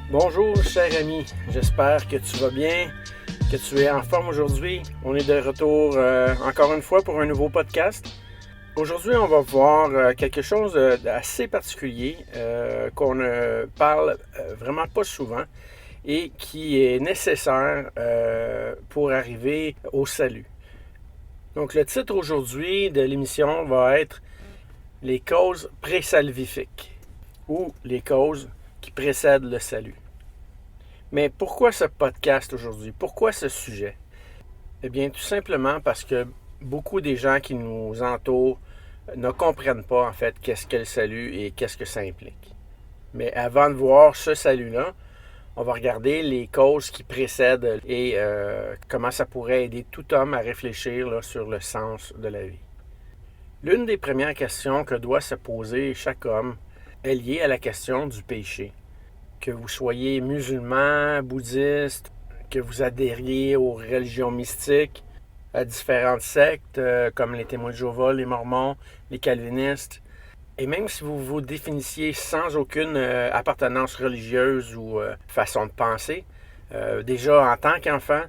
Bonjour cher ami, j'espère que tu vas bien, que tu es en forme aujourd'hui. On est de retour encore une fois pour un nouveau podcast. Aujourd'hui, on va voir quelque chose d'assez particulier qu'on ne parle vraiment pas souvent et qui est nécessaire pour arriver au salut. Donc le titre aujourd'hui de l'émission va être les causes présalvifiques ou les causes qui précèdent le salut. Mais pourquoi ce podcast aujourd'hui? Pourquoi ce sujet? Eh bien, tout simplement parce que beaucoup des gens qui nous entourent ne comprennent pas en fait qu'est-ce que le salut et qu'est-ce que ça implique. Mais avant de voir ce salut-là, on va regarder les causes qui précèdent et comment ça pourrait aider tout homme à réfléchir là, sur le sens de la vie. L'une des premières questions que doit se poser chaque homme est liée à la question du péché. Que vous soyez musulman, bouddhiste, que vous adhériez aux religions mystiques, à différentes sectes comme les témoins de Jéhovah, les mormons, les calvinistes, et même si vous vous définissiez sans aucune appartenance religieuse ou façon de penser, déjà en tant qu'enfant,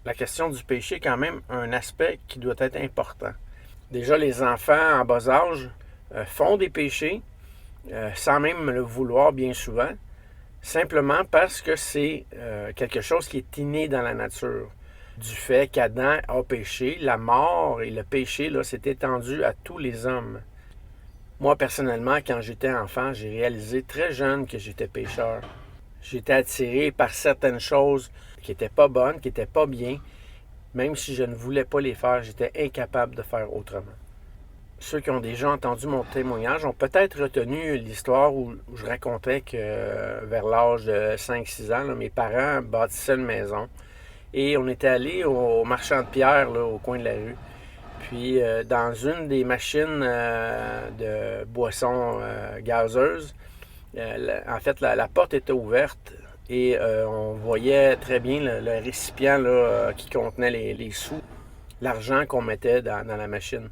la question du péché est quand même un aspect qui doit être important. Déjà, les enfants en bas âge font des péchés sans même le vouloir bien souvent, simplement parce que c'est quelque chose qui est inné dans la nature. Du fait qu'Adam a péché, la mort et le péché s'est étendu à tous les hommes. Moi, personnellement, quand j'étais enfant, j'ai réalisé très jeune que j'étais pécheur. J'étais attiré par certaines choses qui n'étaient pas bonnes, qui n'étaient pas bien. Même si je ne voulais pas les faire, j'étais incapable de faire autrement. Ceux qui ont déjà entendu mon témoignage ont peut-être retenu l'histoire où je racontais que vers l'âge de 5-6 ans, mes parents bâtissaient une maison et on était allé au marchand de pierre au coin de la rue. Puis dans une des machines de boissons gazeuses, en fait la porte était ouverte et on voyait très bien le récipient qui contenait les sous, l'argent qu'on mettait dans la machine.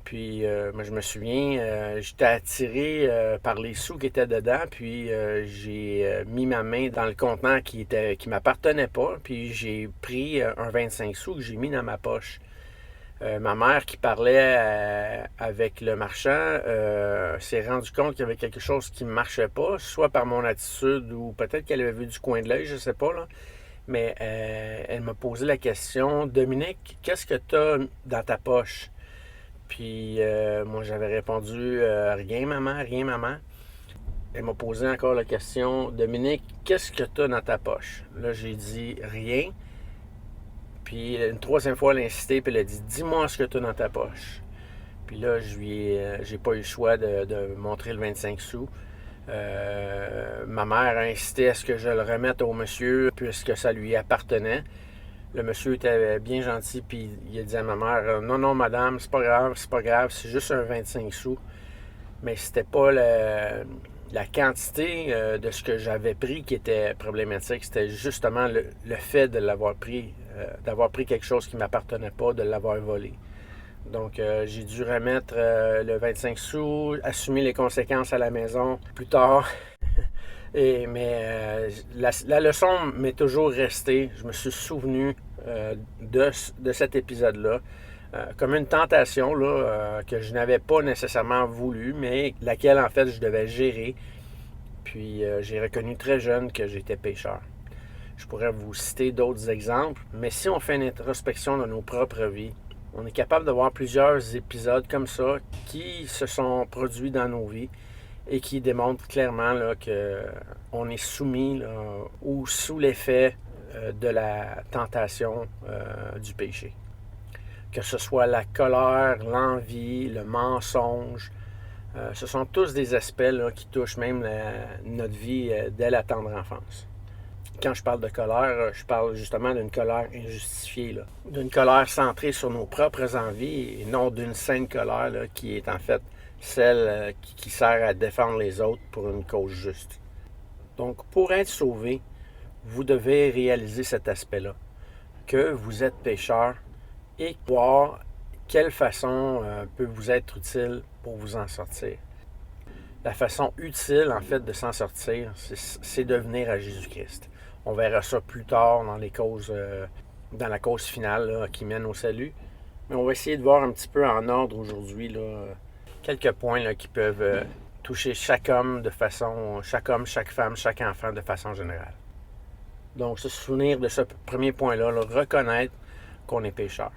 Puis, moi, je me souviens, j'étais attiré par les sous qui étaient dedans, puis j'ai mis ma main dans le contenant qui m'appartenait pas, puis j'ai pris un 25 sous que j'ai mis dans ma poche. Ma mère qui parlait avec le marchand s'est rendu compte qu'il y avait quelque chose qui ne marchait pas, soit par mon attitude ou peut-être qu'elle avait vu du coin de l'œil, je ne sais pas, là. Mais elle m'a posé la question, Dominique, qu'est-ce que tu as dans ta poche? Puis moi, j'avais répondu rien, maman, rien, maman. Elle m'a posé encore la question, Dominique, qu'est-ce que tu as dans ta poche? Là, j'ai dit rien. Puis une troisième fois, elle a insisté, puis elle a dit, dis-moi ce que tu as dans ta poche. Puis là, j'ai pas eu le choix de montrer le 25 sous. Ma mère a insisté à ce que je le remette au monsieur, puisque ça lui appartenait. Le monsieur était bien gentil, puis il a dit à ma mère, non, non, madame, c'est pas grave, c'est juste un 25 sous. Mais c'était pas la quantité de ce que j'avais pris qui était problématique, c'était justement le fait de l'avoir pris, d'avoir pris quelque chose qui ne m'appartenait pas, de l'avoir volé. Donc, j'ai dû remettre le 25 sous, assumer les conséquences à la maison plus tard. Mais la leçon m'est toujours restée. Je me suis souvenu de cet épisode-là comme une tentation que je n'avais pas nécessairement voulu, mais laquelle en fait je devais gérer. Puis j'ai reconnu très jeune que j'étais pécheur. Je pourrais vous citer d'autres exemples, mais si on fait une introspection de nos propres vies, on est capable de voir plusieurs épisodes comme ça qui se sont produits dans nos vies et qui démontrent clairement qu'on est soumis ou sous l'effet de la tentation du péché. Que ce soit la colère, l'envie, le mensonge, ce sont tous des aspects qui touchent même notre vie dès la tendre enfance. Quand je parle de colère, je parle justement d'une colère injustifiée, d'une colère centrée sur nos propres envies et non d'une saine colère qui est en fait celle qui sert à défendre les autres pour une cause juste. Donc, pour être sauvé, vous devez réaliser cet aspect-là, que vous êtes pécheur et voir quelle façon peut vous être utile pour vous en sortir. La façon utile, en fait, de s'en sortir, c'est de venir à Jésus-Christ. On verra ça plus tard dans dans la cause finale là, qui mène au salut. Mais on va essayer de voir un petit peu en ordre aujourd'hui là, quelques points là, qui peuvent toucher chaque homme, chaque femme, chaque enfant de façon générale. Donc, se souvenir de ce premier point-là, là, reconnaître qu'on est pécheur.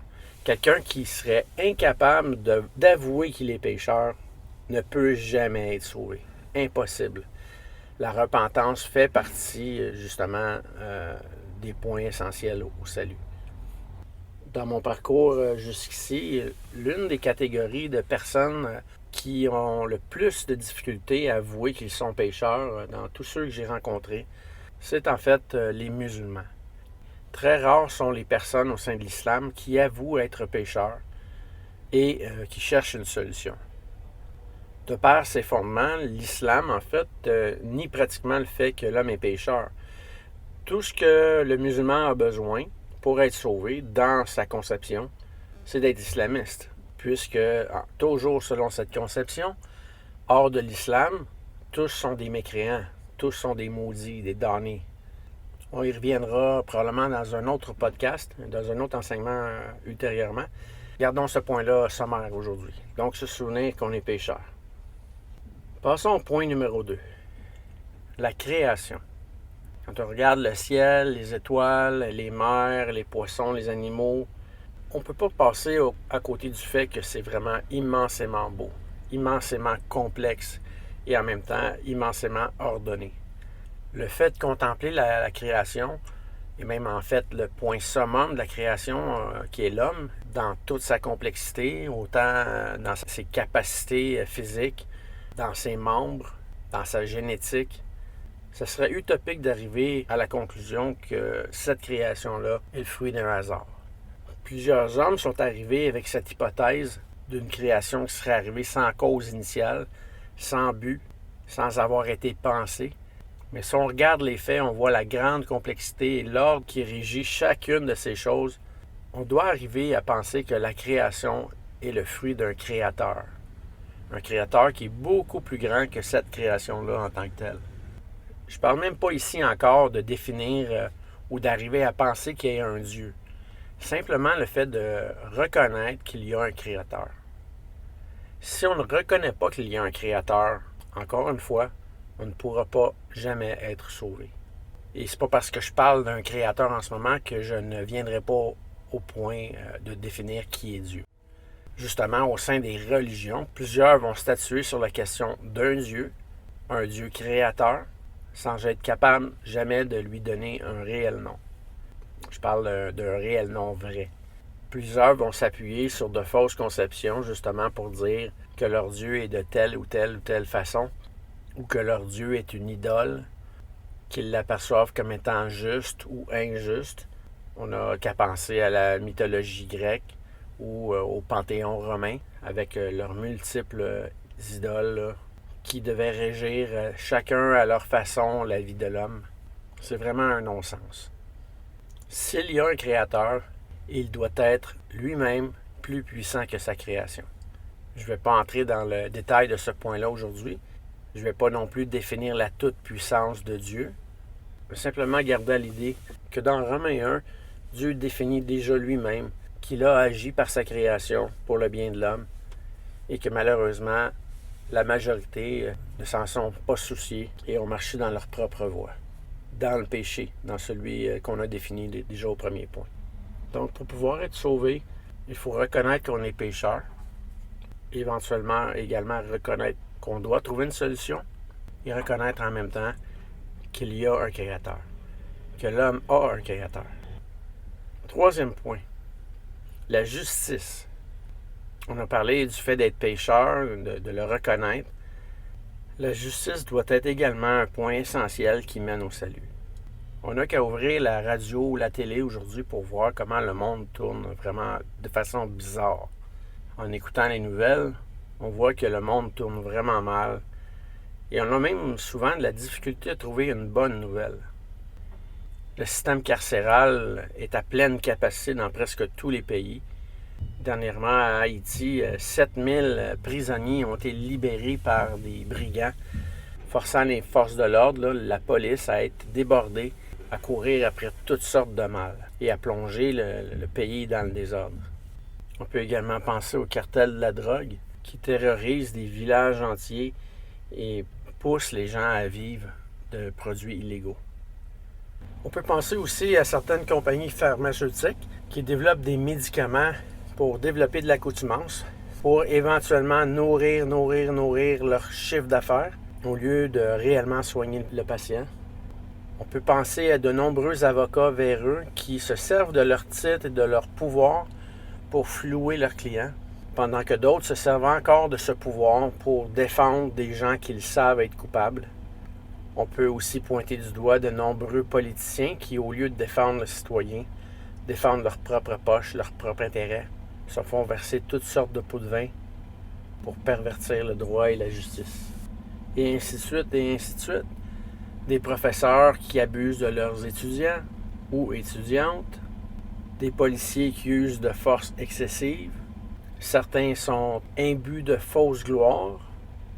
Quelqu'un qui serait incapable d'avouer qu'il est pécheur ne peut jamais être sauvé. Impossible. La repentance fait partie, justement, des points essentiels au salut. Dans mon parcours jusqu'ici, l'une des catégories de personnes qui ont le plus de difficultés à avouer qu'ils sont pécheurs, dans tous ceux que j'ai rencontrés, c'est en fait les musulmans. Très rares sont les personnes au sein de l'islam qui avouent être pécheurs et qui cherchent une solution. De par ses fondements, l'islam, en fait, nie pratiquement le fait que l'homme est pécheur. Tout ce que le musulman a besoin pour être sauvé, dans sa conception, c'est d'être islamiste. Puisque, toujours selon cette conception, hors de l'islam, tous sont des mécréants, tous sont des maudits, des damnés. On y reviendra probablement dans un autre podcast, dans un autre enseignement ultérieurement. Gardons ce point-là sommaire aujourd'hui. Donc, se souvenir qu'on est pécheur. Passons au point numéro 2. La création. Quand on regarde le ciel, les étoiles, les mers, les poissons, les animaux, on ne peut pas passer à côté du fait que c'est vraiment immensément beau, immensément complexe et en même temps immensément ordonné. Le fait de contempler la création, et même en fait le point summum de la création qui est l'homme, dans toute sa complexité, autant dans ses capacités physiques, dans ses membres, dans sa génétique, ce serait utopique d'arriver à la conclusion que cette création-là est le fruit d'un hasard. Plusieurs hommes sont arrivés avec cette hypothèse d'une création qui serait arrivée sans cause initiale, sans but, sans avoir été pensée. Mais si on regarde les faits, on voit la grande complexité et l'ordre qui régit chacune de ces choses. On doit arriver à penser que la création est le fruit d'un créateur. Un créateur qui est beaucoup plus grand que cette création-là en tant que telle. Je ne parle même pas ici encore de définir ou d'arriver à penser qu'il y a un Dieu. Simplement le fait de reconnaître qu'il y a un créateur. Si on ne reconnaît pas qu'il y a un créateur, encore une fois, on ne pourra pas jamais être sauvé. Et c'est pas parce que je parle d'un créateur en ce moment que je ne viendrai pas au point de définir qui est Dieu. Justement, au sein des religions, plusieurs vont statuer sur la question d'un Dieu, un Dieu créateur, sans être capable jamais de lui donner un réel nom. Je parle d'un réel nom vrai. Plusieurs vont s'appuyer sur de fausses conceptions, justement pour dire que leur Dieu est de telle ou telle façon, ou que leur Dieu est une idole, qu'ils l'aperçoivent comme étant juste ou injuste. On n'a qu'à penser à la mythologie grecque ou au panthéon romain, avec leurs multiples idoles là, qui devaient régir chacun à leur façon la vie de l'homme. C'est vraiment un non-sens. S'il y a un créateur, il doit être lui-même plus puissant que sa création. Je ne vais pas entrer dans le détail de ce point-là aujourd'hui. Je ne vais pas non plus définir la toute-puissance de Dieu. Je vais simplement garder à l'idée que dans Romains 1, Dieu définit déjà lui-même qu'il a agi par sa création pour le bien de l'homme et que malheureusement, la majorité ne s'en sont pas souciés et ont marché dans leur propre voie, dans le péché, dans celui qu'on a défini déjà au premier point. Donc, pour pouvoir être sauvé, il faut reconnaître qu'on est pécheur, éventuellement également reconnaître qu'on doit trouver une solution et reconnaître en même temps qu'il y a un créateur, que l'homme a un créateur. Troisième point, la justice. On a parlé du fait d'être pécheur, de le reconnaître. La justice doit être également un point essentiel qui mène au salut. On n'a qu'à ouvrir la radio ou la télé aujourd'hui pour voir comment le monde tourne vraiment de façon bizarre. En écoutant les nouvelles, on voit que le monde tourne vraiment mal. Et on a même souvent de la difficulté à trouver une bonne nouvelle. Le système carcéral est à pleine capacité dans presque tous les pays. Dernièrement, à Haïti, 7000 prisonniers ont été libérés par des brigands, forçant les forces de l'ordre, la police, à être débordée, à courir après toutes sortes de mal et à plonger le pays dans le désordre. On peut également penser au cartel de la drogue qui terrorise des villages entiers et pousse les gens à vivre de produits illégaux. On peut penser aussi à certaines compagnies pharmaceutiques qui développent des médicaments pour développer de l'accoutumance, pour éventuellement nourrir leur chiffre d'affaires au lieu de réellement soigner le patient. On peut penser à de nombreux avocats véreux qui se servent de leur titre et de leur pouvoir pour flouer leurs clients, pendant que d'autres se servent encore de ce pouvoir pour défendre des gens qu'ils savent être coupables. On peut aussi pointer du doigt de nombreux politiciens qui, au lieu de défendre le citoyen, défendent leur propre poche, leur propre intérêt, se font verser toutes sortes de pots de vin pour pervertir le droit et la justice. Et ainsi de suite, et ainsi de suite. Des professeurs qui abusent de leurs étudiants ou étudiantes, des policiers qui usent de force excessive, certains sont imbus de fausse gloire,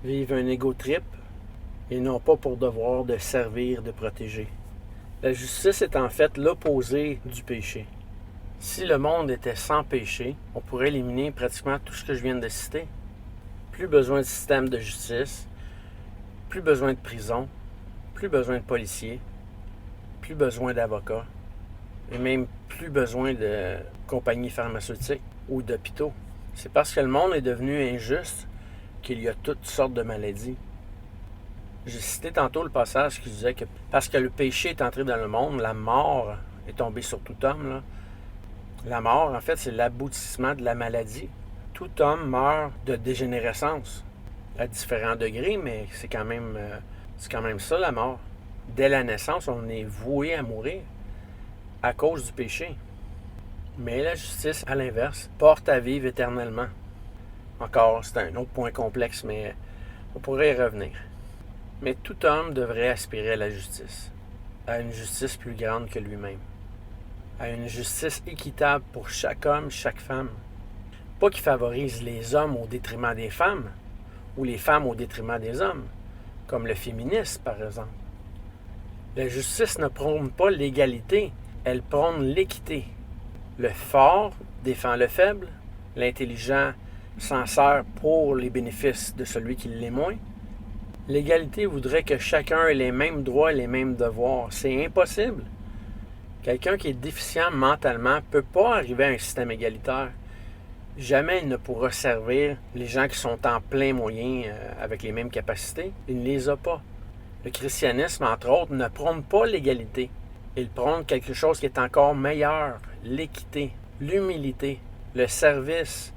vivent un égo-trip et n'ont pas pour devoir de servir, de protéger. La justice est en fait l'opposé du péché. Si le monde était sans péché, on pourrait éliminer pratiquement tout ce que je viens de citer. Plus besoin de système de justice, plus besoin de prison, plus besoin de policiers, plus besoin d'avocats, et même plus besoin de compagnies pharmaceutiques ou d'hôpitaux. C'est parce que le monde est devenu injuste qu'il y a toutes sortes de maladies. J'ai cité tantôt le passage qui disait que parce que le péché est entré dans le monde, la mort est tombée sur tout homme. Là. La mort, en fait, c'est l'aboutissement de la maladie. Tout homme meurt de dégénérescence, à différents degrés, mais c'est quand même ça, la mort. Dès la naissance, on est voué à mourir à cause du péché. Mais la justice, à l'inverse, porte à vivre éternellement. Encore, c'est un autre point complexe, mais on pourrait y revenir. Mais tout homme devrait aspirer à la justice, à une justice plus grande que lui-même, à une justice équitable pour chaque homme, chaque femme. Pas qui favorise les hommes au détriment des femmes, ou les femmes au détriment des hommes, comme le féminisme, par exemple. La justice ne prône pas l'égalité, elle prône l'équité. Le fort défend le faible, l'intelligent s'en sert pour les bénéfices de celui qui l'est moins. L'égalité voudrait que chacun ait les mêmes droits et les mêmes devoirs. C'est impossible. Quelqu'un qui est déficient mentalement ne peut pas arriver à un système égalitaire. Jamais il ne pourra servir les gens qui sont en plein moyen avec les mêmes capacités. Il ne les a pas. Le christianisme, entre autres, ne prône pas l'égalité. Il prône quelque chose qui est encore meilleur, l'équité, l'humilité, le service,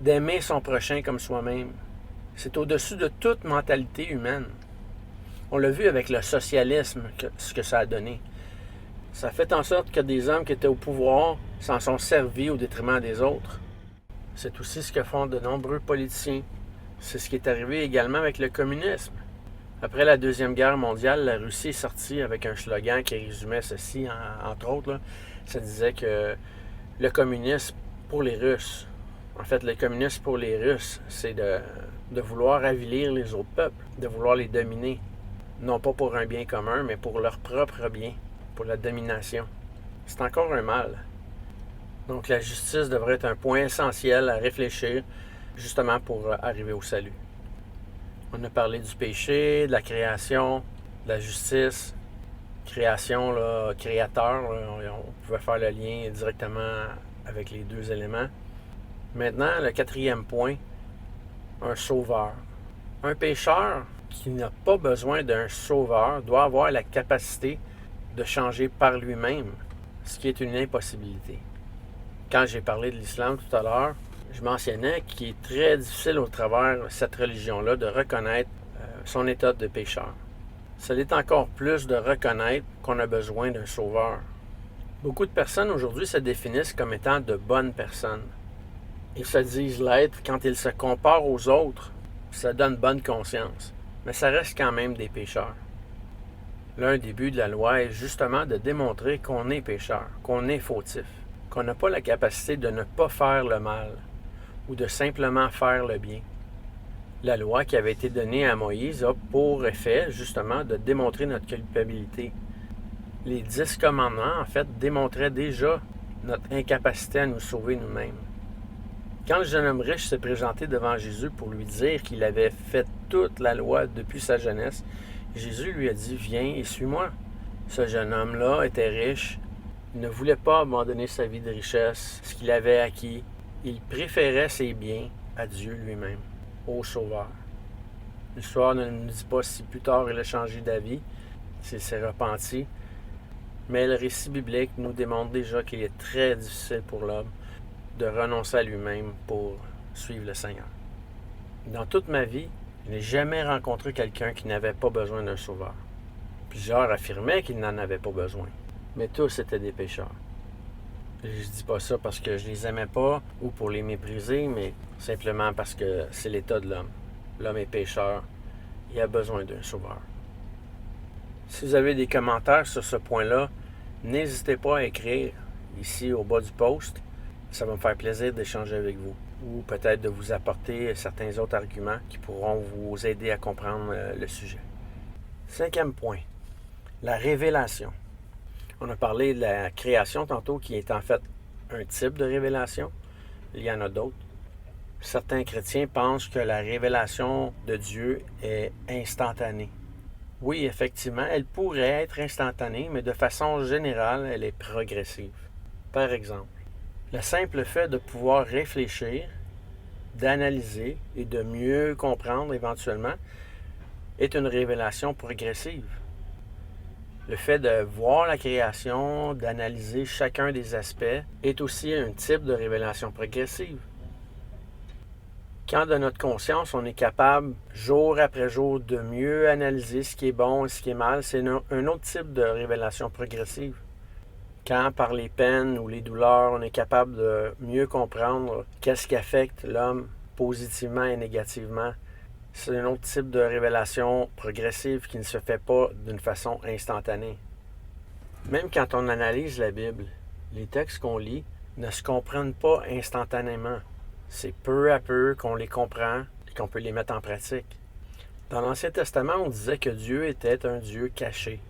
d'aimer son prochain comme soi-même. C'est au-dessus de toute mentalité humaine. On l'a vu avec le socialisme, ce que ça a donné. Ça fait en sorte que des hommes qui étaient au pouvoir s'en sont servis au détriment des autres. C'est aussi ce que font de nombreux politiciens. C'est ce qui est arrivé également avec le communisme. Après la Deuxième Guerre mondiale, la Russie est sortie avec un slogan qui résumait ceci, entre autres. Là. Ça disait que le communisme pour les Russes. En fait, le communisme pour les Russes, c'est de vouloir avilir les autres peuples, de vouloir les dominer. Non pas pour un bien commun, mais pour leur propre bien, pour la domination. C'est encore un mal. Donc la justice devrait être un point essentiel à réfléchir, justement pour arriver au salut. On a parlé du péché, de la création, de la justice. Création, là, créateur, là, on pouvait faire le lien directement avec les deux éléments. Maintenant, le quatrième point, un sauveur. Un pécheur qui n'a pas besoin d'un sauveur doit avoir la capacité de changer par lui-même, ce qui est une impossibilité. Quand j'ai parlé de l'islam tout à l'heure, je mentionnais qu'il est très difficile au travers de cette religion-là de reconnaître son état de pécheur. Ça l'est encore plus de reconnaître qu'on a besoin d'un sauveur. Beaucoup de personnes aujourd'hui se définissent comme étant de bonnes personnes. Ils se disent l'être quand ils se comparent aux autres. Ça donne bonne conscience, mais ça reste quand même des pécheurs. L'un des buts de la loi est justement de démontrer qu'on est pécheur, qu'on est fautif, qu'on n'a pas la capacité de ne pas faire le mal, ou de simplement faire le bien. La loi qui avait été donnée à Moïse a pour effet, justement, de démontrer notre culpabilité. Les 10 commandements, en fait, démontraient déjà notre incapacité à nous sauver nous-mêmes. Quand le jeune homme riche s'est présenté devant Jésus pour lui dire qu'il avait fait toute la loi depuis sa jeunesse, Jésus lui a dit « Viens et suis-moi ». Ce jeune homme-là était riche. Il ne voulait pas abandonner sa vie de richesse, ce qu'il avait acquis. Il préférait ses biens à Dieu lui-même, au Sauveur. L'histoire ne nous dit pas si plus tard il a changé d'avis, s'il s'est repenti, mais le récit biblique nous démontre déjà qu'il est très difficile pour l'homme de renoncer à lui-même pour suivre le Seigneur. Dans toute ma vie, je n'ai jamais rencontré quelqu'un qui n'avait pas besoin d'un sauveur. Plusieurs affirmaient qu'ils n'en avaient pas besoin, mais tous étaient des pécheurs. Je ne dis pas ça parce que je les aimais pas ou pour les mépriser, mais simplement parce que c'est l'état de l'homme. L'homme est pécheur, il a besoin d'un sauveur. Si vous avez des commentaires sur ce point-là, n'hésitez pas à écrire ici au bas du post. Ça va me faire plaisir d'échanger avec vous ou peut-être de vous apporter certains autres arguments qui pourront vous aider à comprendre le sujet. 5e point, la révélation. On a parlé de la création tantôt qui est en fait un type de révélation. Il y en a d'autres. Certains chrétiens pensent que la révélation de Dieu est instantanée. Oui, effectivement, elle pourrait être instantanée, mais de façon générale, elle est progressive. Par exemple, le simple fait de pouvoir réfléchir, d'analyser et de mieux comprendre éventuellement est une révélation progressive. Le fait de voir la création, d'analyser chacun des aspects est aussi un type de révélation progressive. Quand de notre conscience, on est capable, jour après jour, de mieux analyser ce qui est bon et ce qui est mal, c'est un autre type de révélation progressive. Quand, par les peines ou les douleurs, on est capable de mieux comprendre qu'est-ce qui affecte l'homme positivement et négativement, c'est un autre type de révélation progressive qui ne se fait pas d'une façon instantanée. Même quand on analyse la Bible, les textes qu'on lit ne se comprennent pas instantanément. C'est peu à peu qu'on les comprend et qu'on peut les mettre en pratique. Dans l'Ancien Testament, on disait que Dieu était un Dieu caché.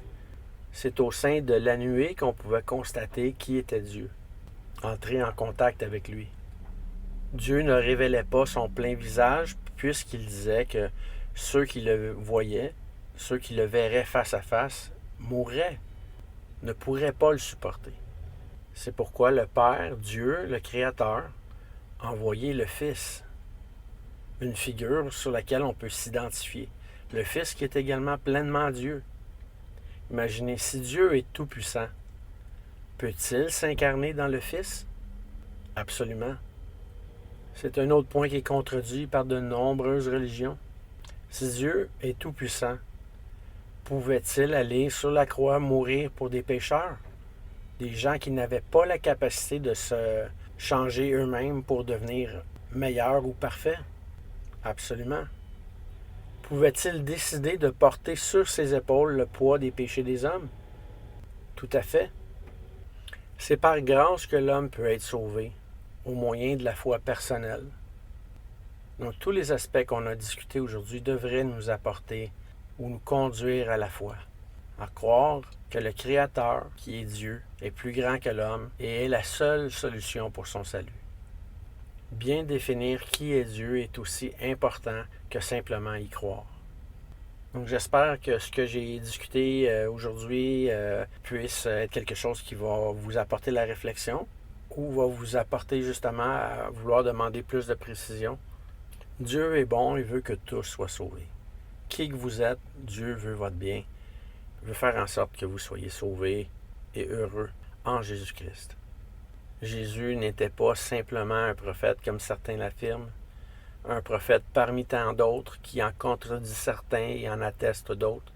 C'est au sein de la nuée qu'on pouvait constater qui était Dieu, entrer en contact avec lui. Dieu ne révélait pas son plein visage puisqu'il disait que ceux qui le voyaient, ceux qui le verraient face à face, mourraient, ne pourraient pas le supporter. C'est pourquoi le Père, Dieu, le Créateur, a envoyé le Fils, une figure sur laquelle on peut s'identifier. Le Fils qui est également pleinement Dieu. Imaginez, si Dieu est tout-puissant, peut-il s'incarner dans le Fils? Absolument. C'est un autre point qui est contredit par de nombreuses religions. Si Dieu est tout-puissant, pouvait-il aller sur la croix mourir pour des pécheurs? Des gens qui n'avaient pas la capacité de se changer eux-mêmes pour devenir meilleurs ou parfaits? Absolument. Pouvait-il décider de porter sur ses épaules le poids des péchés des hommes? Tout à fait. C'est par grâce que l'homme peut être sauvé, au moyen de la foi personnelle. Donc tous les aspects qu'on a discutés aujourd'hui devraient nous apporter ou nous conduire à la foi, à croire que le Créateur, qui est Dieu, est plus grand que l'homme et est la seule solution pour son salut. Bien définir qui est Dieu est aussi important que simplement y croire. Donc j'espère que ce que j'ai discuté aujourd'hui puisse être quelque chose qui va vous apporter la réflexion ou va vous apporter justement à vouloir demander plus de précision. Dieu est bon, il veut que tous soient sauvés. Qui que vous êtes, Dieu veut votre bien, veut faire en sorte que vous soyez sauvés et heureux en Jésus-Christ. Jésus n'était pas simplement un prophète comme certains l'affirment, un prophète parmi tant d'autres qui en contredit certains et en atteste d'autres.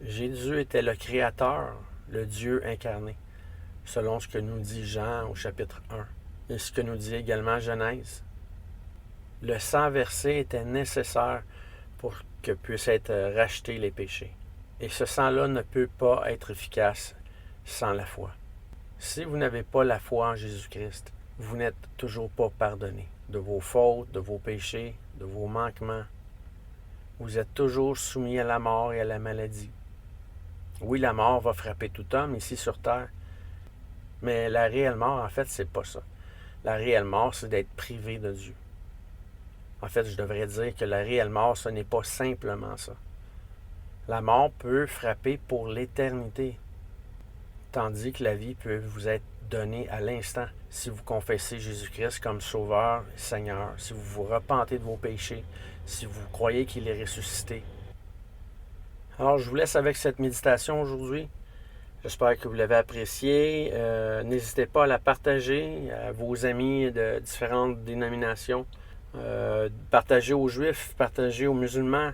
Jésus était le Créateur, le Dieu incarné, selon ce que nous dit Jean au chapitre 1 et ce que nous dit également Genèse. Le sang versé était nécessaire pour que puissent être rachetés les péchés. Et ce sang-là ne peut pas être efficace sans la foi. Si vous n'avez pas la foi en Jésus-Christ, vous n'êtes toujours pas pardonné de vos fautes, de vos péchés, de vos manquements. Vous êtes toujours soumis à la mort et à la maladie. Oui, la mort va frapper tout homme ici sur terre, mais la réelle mort, en fait, c'est pas ça. La réelle mort, c'est d'être privé de Dieu. En fait, je devrais dire que la réelle mort, ce n'est pas simplement ça. La mort peut frapper pour l'éternité, tandis que la vie peut vous être donnée à l'instant si vous confessez Jésus-Christ comme Sauveur et Seigneur, si vous vous repentez de vos péchés, si vous croyez qu'il est ressuscité. Alors, je vous laisse avec cette méditation aujourd'hui. J'espère que vous l'avez appréciée. N'hésitez pas à la partager à vos amis de différentes dénominations. Partagez aux Juifs, partagez aux musulmans,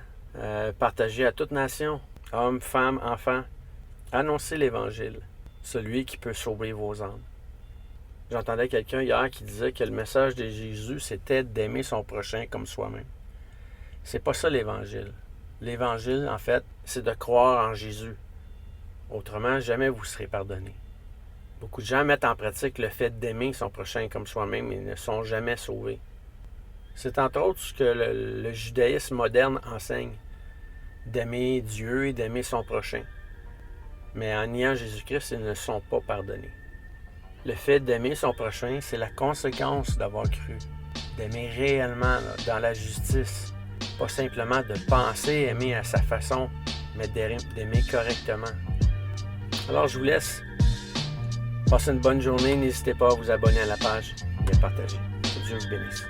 partagez à toute nation, hommes, femmes, enfants. Annoncez l'Évangile, celui qui peut sauver vos âmes. J'entendais quelqu'un hier qui disait que le message de Jésus, c'était d'aimer son prochain comme soi-même. C'est pas ça l'Évangile. L'Évangile, en fait, c'est de croire en Jésus. Autrement, jamais vous serez pardonné. Beaucoup de gens mettent en pratique le fait d'aimer son prochain comme soi-même et ne sont jamais sauvés. C'est entre autres ce que le judaïsme moderne enseigne, d'aimer Dieu et d'aimer son prochain. Mais en niant Jésus-Christ, ils ne sont pas pardonnés. Le fait d'aimer son prochain, c'est la conséquence d'avoir cru, d'aimer réellement dans la justice, pas simplement de penser aimer à sa façon, mais d'aimer correctement. Alors je vous laisse. Passez une bonne journée. N'hésitez pas à vous abonner à la page et à partager. Que Dieu vous bénisse.